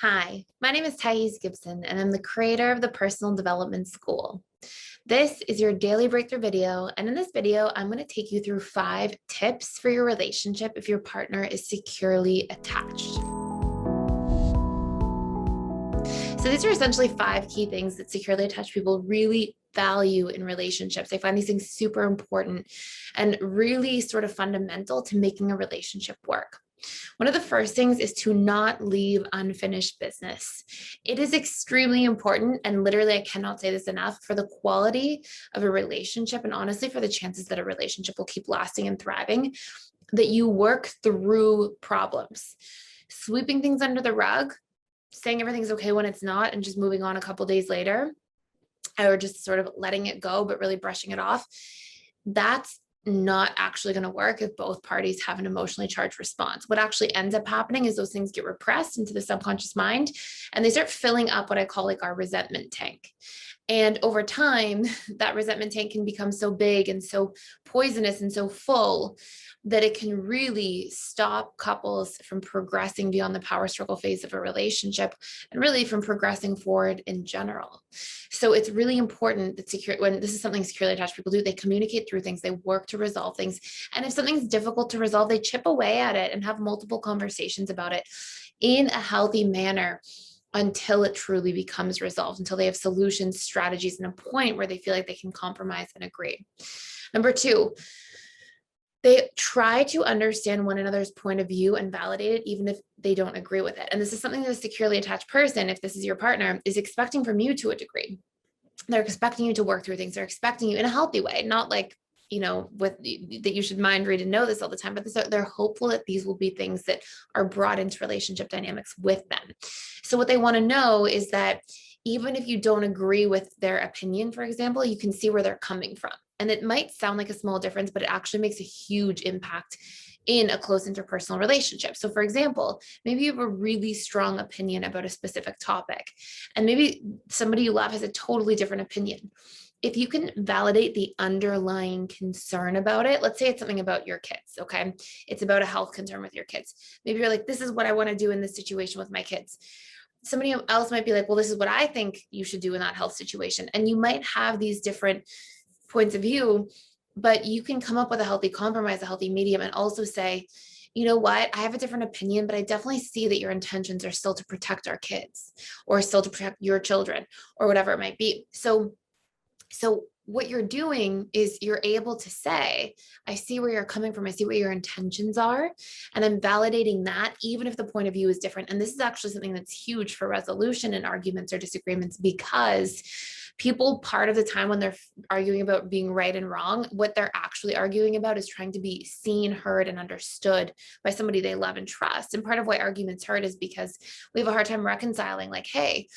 Hi, my name is Gibson, and I'm the creator of the Personal Development School. This is your daily breakthrough video, and in this video, I'm going to take you through 5 tips for your relationship if your partner is securely attached. So these are essentially 5 key things that securely attached people really value in relationships. They find these things super important and really sort of fundamental to making a relationship work. One of the first things is to not leave unfinished business. It is extremely important, and literally, I cannot say this enough, for the quality of a relationship, and honestly, for the chances that a relationship will keep lasting and thriving, that you work through problems. Sweeping things under the rug, saying everything's okay when it's not, and just moving on a couple days later, or just sort of letting it go, but really brushing it off, that's not actually going to work if both parties have an emotionally charged response. What actually ends up happening is those things get repressed into the subconscious mind, and they start filling up what I call like our resentment tank. And over time, that resentment tank can become so big and so poisonous and so full that it can really stop couples from progressing beyond the power struggle phase of a relationship and really from progressing forward in general. So it's really important that when this is something securely attached people do, they communicate through things, they work to resolve things. And if something's difficult to resolve, they chip away at it and have multiple conversations about it in a healthy manner until it truly becomes resolved, until they have solutions, strategies, and a point where they feel like they can compromise and agree. Number 2, they try to understand one another's point of view and validate it, even if they don't agree with it. And this is something that a securely attached person, if this is your partner, is expecting from you to a degree. They're expecting you to work through things. They're expecting you in a healthy way, not like, with that you should mind read and know this all the time, but they're hopeful that these will be things that are brought into relationship dynamics with them. So what they want to know is that even if you don't agree with their opinion, for example, you can see where they're coming from. And it might sound like a small difference, but it actually makes a huge impact in a close interpersonal relationship. So for example, maybe you have a really strong opinion about a specific topic, and maybe somebody you love has a totally different opinion. If you can validate the underlying concern about it, let's say it's something about your kids, okay? It's about a health concern with your kids. Maybe you're like, this is what I want to do in this situation with my kids. Somebody else might be like, well, this is what I think you should do in that health situation. And you might have these different points of view, but you can come up with a healthy compromise, a healthy medium, and also say, you know what, I have a different opinion, but I definitely see that your intentions are still to protect our kids or still to protect your children or whatever it might be. So what you're doing is you're able to say, I see where you're coming from. I see what your intentions are. And I'm validating that even if the point of view is different. And this is actually something that's huge for resolution in arguments or disagreements, because people, part of the time when they're arguing about being right and wrong, what they're actually arguing about is trying to be seen, heard, and understood by somebody they love and trust. And part of why arguments hurt is because we have a hard time reconciling, like, hey,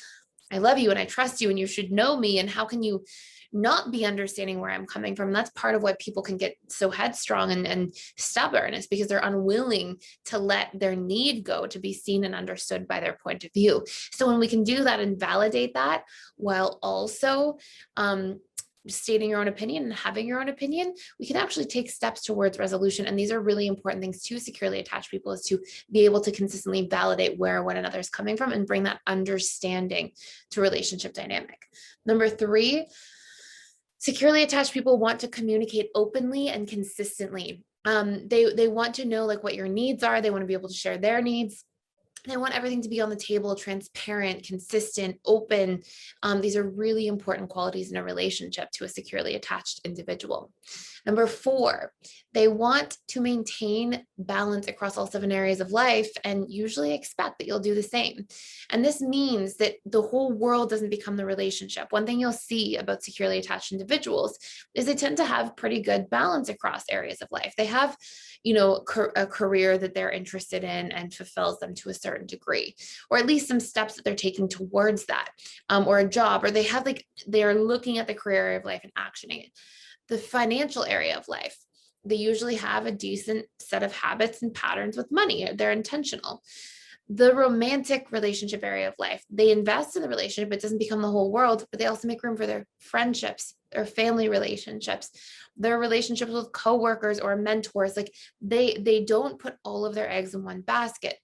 I love you and I trust you and you should know me. And how can you not be understanding where I'm coming from? And that's part of why people can get so headstrong and stubborn, is because they're unwilling to let their need go to be seen and understood by their point of view. So when we can do that and validate that while also stating your own opinion and having your own opinion, we can actually take steps towards resolution. And these are really important things to securely attached people, is to be able to consistently validate where one another is coming from and bring that understanding to relationship dynamic. Number 3, securely attached people want to communicate openly and consistently. They want to know like what your needs are. They want to be able to share their needs. They want everything to be on the table, transparent, consistent, open. These are really important qualities in a relationship to a securely attached individual. Number 4, they want to maintain balance across all 7 areas of life and usually expect that you'll do the same. And this means that the whole world doesn't become the relationship. One thing you'll see about securely attached individuals is they tend to have pretty good balance across areas of life. They have, a career that they're interested in and fulfills them to a certain degree, or at least some steps that they're taking towards that, or a job, or they're looking at the career area of life and actioning it. The financial area of life, they usually have a decent set of habits and patterns with money. They're intentional. The romantic relationship area of life, they invest in the relationship. It doesn't become the whole world, but they also make room for their friendships, their family relationships, their relationships with coworkers or mentors. Like they don't put all of their eggs in one basket.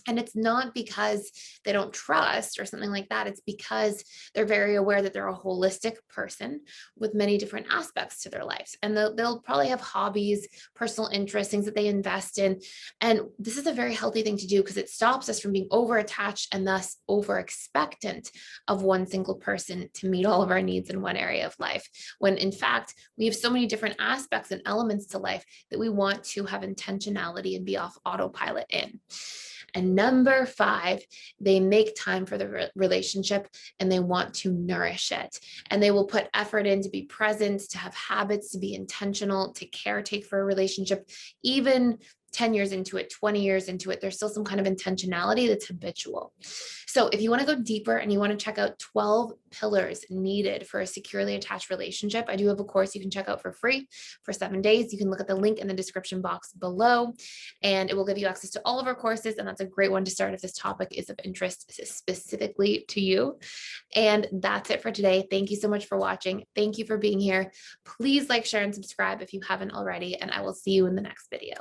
And it's not because they don't trust or something like that. It's because they're very aware that they're a holistic person with many different aspects to their lives. And they'll probably have hobbies, personal interests, things that they invest in. And this is a very healthy thing to do because it stops us from being over attached and thus over expectant of one single person to meet all of our needs in one area of life. When in fact, we have so many different aspects and elements to life that we want to have intentionality and be off autopilot in. And number 5, they make time for the relationship and they want to nourish it. And they will put effort in to be present, to have habits, to be intentional, to caretake for a relationship, even 10 years into it, 20 years into it, there's still some kind of intentionality that's habitual. So if you want to go deeper and you want to check out 12 pillars needed for a securely attached relationship, I do have a course you can check out for free for 7 days. You can look at the link in the description box below, and it will give you access to all of our courses. And that's a great one to start if this topic is of interest specifically to you. And that's it for today. Thank you so much for watching. Thank you for being here. Please like, share, and subscribe if you haven't already, and I will see you in the next video.